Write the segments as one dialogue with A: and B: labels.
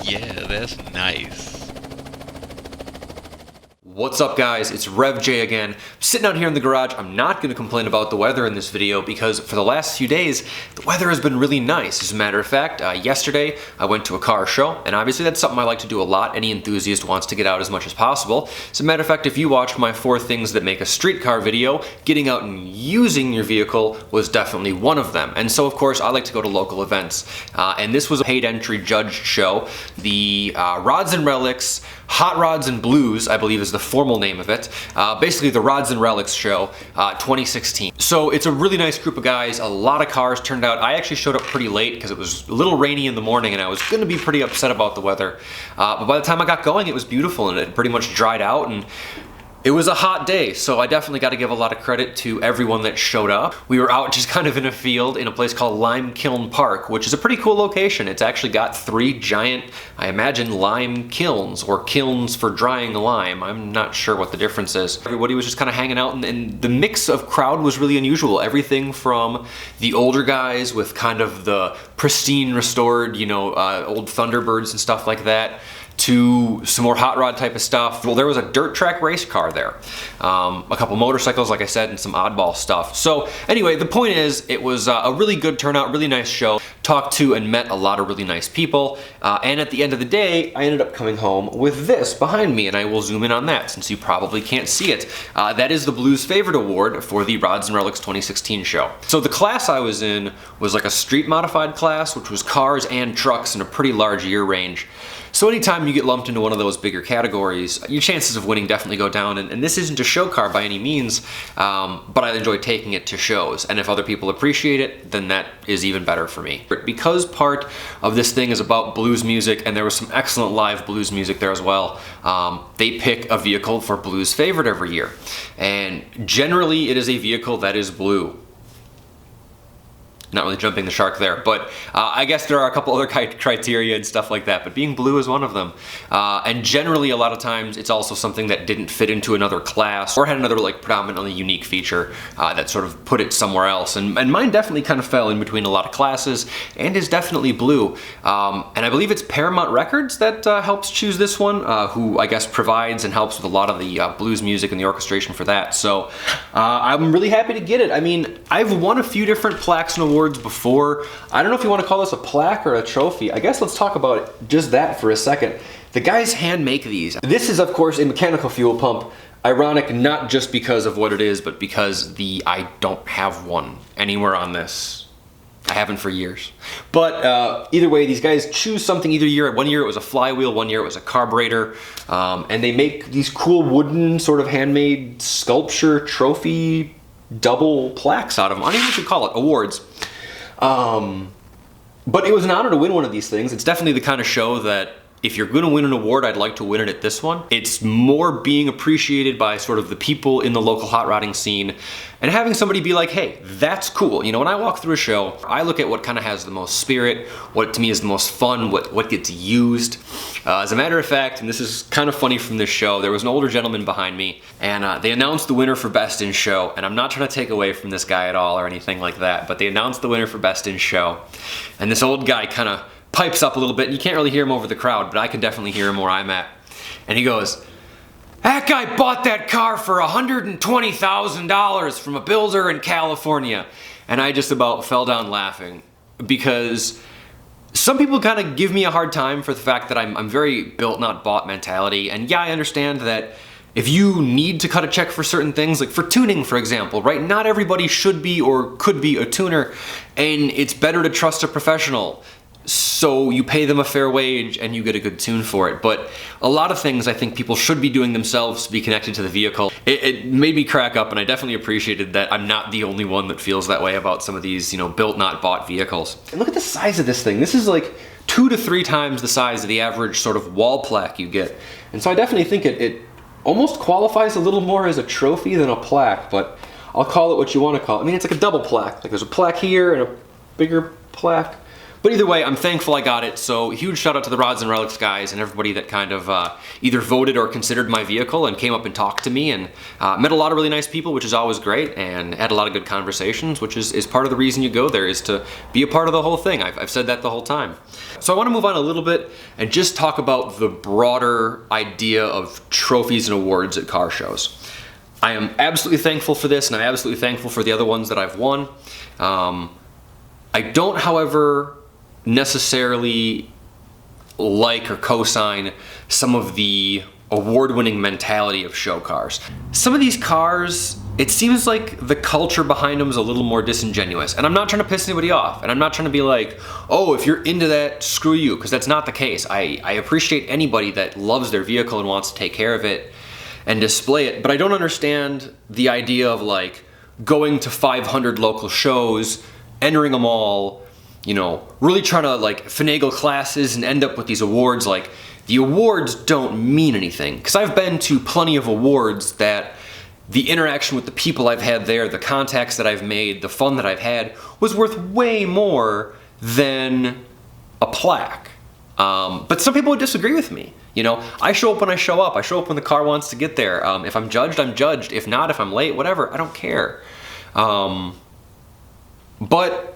A: Yeah, that's nice.
B: What's up guys, it's REV again. I'm sitting out here in the garage. I'm not going to complain about the weather in this video because for the last few days, the weather has been really nice. As a matter of fact, yesterday I went to a car show, and obviously that's something I like to do a lot. Any enthusiast wants to get out as much as possible. As a matter of fact, if you watch my 4 things that make a street car video, getting out and using your vehicle was definitely one of them. And so of course I like to go to local events. And this was a paid entry judged show. The Rods-N-Relics Hot Rods and Blues, I believe is the formal name of it. Basically the Rods-N-Relics show 2016. So it's a really nice group of guys. A lot of cars turned out. I actually showed up pretty late because it was a little rainy in the morning and I was gonna be pretty upset about the weather. But by the time I got going, it was beautiful and it pretty much dried out, and it was a hot day, so I definitely got to give a lot of credit to everyone that showed up. We were out just kind of in a field in a place called Lime Kiln Park, which is a pretty cool location. It's actually got 3 giant, I imagine, lime kilns, or kilns for drying lime. I'm not sure what the difference is. Everybody was just kind of hanging out, and the mix of crowd was really unusual. Everything from the older guys with kind of the pristine, restored, you know, old Thunderbirds and stuff like that, to some more hot rod type of stuff. Well, there was a dirt track race car there, a couple motorcycles, like I said, and some oddball stuff. So anyway, the point is, it was a really good turnout, really nice show. Talked to and met a lot of really nice people, and at the end of the day, I ended up coming home with this behind me, and I will zoom in on that since you probably can't see it. That is the Blues Favorite Award for the Rods-N-Relics 2016 show. So the class I was in was like a street modified class, which was cars and trucks in a pretty large year range. So anytime you get lumped into one of those bigger categories, your chances of winning definitely go down. And this isn't a show car by any means, but I enjoy taking it to shows. And if other people appreciate it, then that is even better for me. Because part of this thing is about blues music, and there was some excellent live blues music there as well, they pick a vehicle for Blues Favorite every year. And generally it is a vehicle that is blue. Not really jumping the shark there, but I guess there are a couple other criteria and stuff like that, but being blue is one of them. And generally, a lot of times, it's also something that didn't fit into another class or had another like predominantly unique feature that sort of put it somewhere else. And mine definitely kind of fell in between a lot of classes and is definitely blue. And I believe it's Paramount Records that helps choose this one, who I guess provides and helps with a lot of the blues music and the orchestration for that. So I'm really happy to get it. I mean, I've won a few different plaques and awards before. I don't know if you want to call this a plaque or a trophy. I guess let's talk about just that for a second. The guys hand make these. This is of course a mechanical fuel pump. Ironic not just because of what it is, but because I don't have one anywhere on this. I haven't for years. But either way, these guys choose something either year. One year it was a flywheel, one year it was a carburetor. And they make these cool wooden sort of handmade sculpture trophy double plaques out of them. I don't even know what you call it, awards. But it was an honor to win one of these things. It's definitely the kind of show that if you're gonna win an award, I'd like to win it at this one. It's more being appreciated by sort of the people in the local hot rodding scene and having somebody be like, hey, that's cool. You know, when I walk through a show, I look at what kind of has the most spirit, what to me is the most fun, what gets used. As a matter of fact, and this is kind of funny from this show, there was an older gentleman behind me, and they announced the winner for Best in Show, and I'm not trying to take away from this guy at all or anything like that, but they announced the winner for Best in Show, and this old guy kind of pipes up a little bit, and you can't really hear him over the crowd, but I can definitely hear him where I'm at. And he goes, "That guy bought that car for $120,000 from a builder in California." And I just about fell down laughing, because some people kind of give me a hard time for the fact that I'm very built not bought mentality. And yeah, I understand that if you need to cut a check for certain things, like for tuning, for example, right? Not everybody should be or could be a tuner, and it's better to trust a professional. So you pay them a fair wage and you get a good tune for it. But a lot of things I think people should be doing themselves to be connected to the vehicle. It made me crack up, and I definitely appreciated that I'm not the only one that feels that way about some of these, you know, built not bought vehicles. And look at the size of this thing. This is like 2 to 3 times the size of the average sort of wall plaque you get. And so I definitely think it almost qualifies a little more as a trophy than a plaque, but I'll call it what you want to call it. I mean, it's like a double plaque. Like there's a plaque here and a bigger plaque. But either way, I'm thankful I got it, so huge shout out to the Rods-N-Relics guys and everybody that kind of either voted or considered my vehicle and came up and talked to me, and met a lot of really nice people, which is always great, and had a lot of good conversations, which is part of the reason you go there, is to be a part of the whole thing. I've said that the whole time. So I want to move on a little bit and just talk about the broader idea of trophies and awards at car shows. I am absolutely thankful for this, and I'm absolutely thankful for the other ones that I've won. I don't, however, necessarily like or co-sign some of the award-winning mentality of show cars. Some of these cars, it seems like the culture behind them is a little more disingenuous. And I'm not trying to piss anybody off, and I'm not trying to be like, oh, if you're into that, screw you, because that's not the case. I appreciate anybody that loves their vehicle and wants to take care of it and display it, but I don't understand the idea of like going to 500 local shows, entering them all, you know, really trying to like finagle classes and end up with these awards. Like, the awards don't mean anything, because I've been to plenty of awards that the interaction with the people I've had there, the contacts that I've made, the fun that I've had was worth way more than a plaque. But some people would disagree with me. You know, I show up when I show up. I show up when the car wants to get there. If I'm judged, I'm judged. If not, if I'm late, whatever, I don't care. But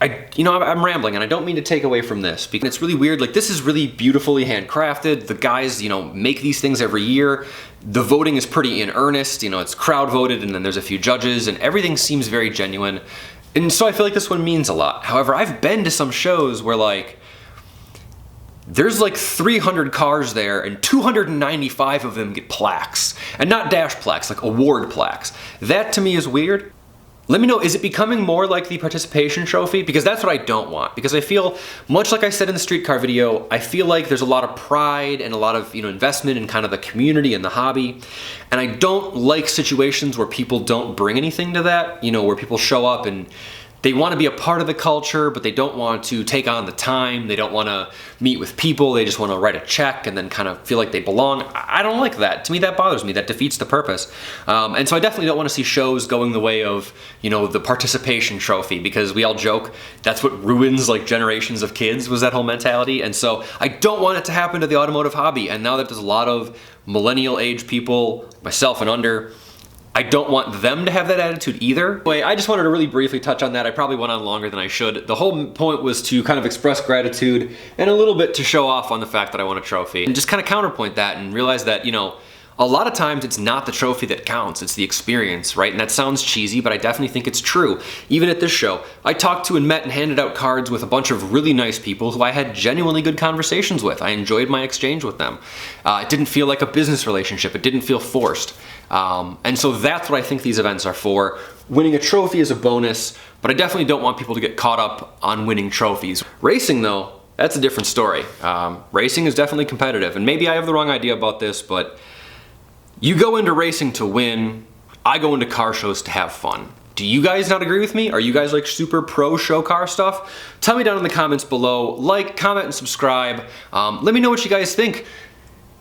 B: I'm rambling, and I don't mean to take away from this, because it's really weird. Like, this is really beautifully handcrafted. The guys, you know, make these things every year. The voting is pretty in earnest. You know, it's crowd voted, and then there's a few judges, and everything seems very genuine. And so I feel like this one means a lot. However, I've been to some shows where, like, there's like 300 cars there, and 295 of them get plaques. And not dash plaques, like award plaques. That to me is weird. Let me know, is it becoming more like the participation trophy? Because that's what I don't want. Because I feel, much like I said in the streetcar video, I feel like there's a lot of pride and a lot of, you know, investment in kind of the community and the hobby. And I don't like situations where people don't bring anything to that, you know, where people show up and they want to be a part of the culture, but they don't want to take on the time. They don't want to meet with people. They just want to write a check and then kind of feel like they belong. I don't like that. To me, that bothers me. That defeats the purpose. And so I definitely don't want to see shows going the way of, you know, the participation trophy, because we all joke that's what ruins like generations of kids, was that whole mentality. And so I don't want it to happen to the automotive hobby. And now that there's a lot of millennial age people, myself and under, I don't want them to have that attitude either. Anyway, I just wanted to really briefly touch on that. I probably went on longer than I should. The whole point was to kind of express gratitude and a little bit to show off on the fact that I won a trophy, and just kind of counterpoint that and realize that, you know, a lot of times it's not the trophy that counts, it's the experience, right? And that sounds cheesy, but I definitely think it's true. Even at this show, I talked to and met and handed out cards with a bunch of really nice people who I had genuinely good conversations with. I enjoyed my exchange with them. It didn't feel like a business relationship. It didn't feel forced. And so that's what I think these events are for. Winning a trophy is a bonus, but I definitely don't want people to get caught up on winning trophies. Racing though, that's a different story. Racing is definitely competitive, and maybe I have the wrong idea about this, but you go into racing to win. I go into car shows to have fun. Do you guys not agree with me? Are you guys like super pro show car stuff? Tell me down in the comments below. Like, comment, and subscribe. Let me know what you guys think.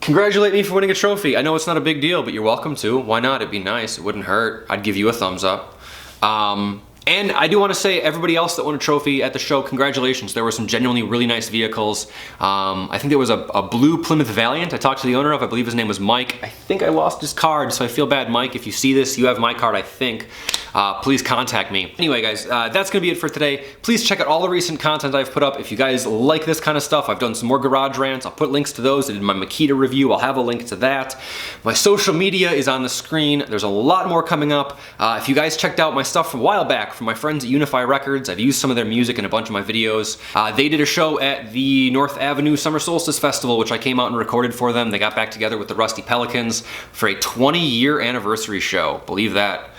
B: Congratulate me for winning a trophy. I know it's not a big deal, but you're welcome to. Why not? It'd be nice. It wouldn't hurt. I'd give you a thumbs up. And I do want to say, everybody else that won a trophy at the show, congratulations. There were some genuinely really nice vehicles. I think there was a blue Plymouth Valiant I talked to the owner of. I believe his name was Mike. I think I lost his card, so I feel bad, Mike. If you see this, you have my card, I think. Please contact me. Anyway, guys, that's gonna be it for today. Please check out all the recent content I've put up. If you guys like this kind of stuff, I've done some more garage rants. I'll put links to those. I did my Makita review. I'll have a link to that. My social media is on the screen. There's a lot more coming up. If you guys checked out my stuff from a while back from my friends at Unify Records, I've used some of their music in a bunch of my videos. They did a show at the North Avenue Summer Solstice Festival, which I came out and recorded for them. They got back together with the Rusty Pelicans for a 20-year anniversary show. Believe that.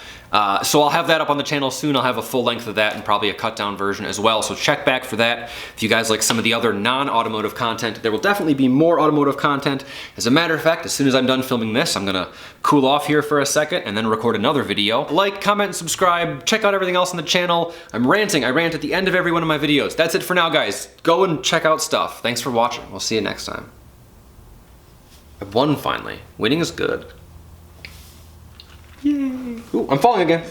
B: So I'll have that up on the channel soon. I'll have a full length of that and probably a cut down version as well. So check back for that. If you guys like some of the other non-automotive content, there will definitely be more automotive content. As a matter of fact, as soon as I'm done filming this, I'm gonna cool off here for a second and then record another video. Like, comment, and subscribe. Check out everything else on the channel. I'm ranting. I rant at the end of every one of my videos. That's it for now, guys. Go and check out stuff. Thanks for watching. We'll see you next time. I won finally. Winning is good. Yay. Ooh, I'm falling again.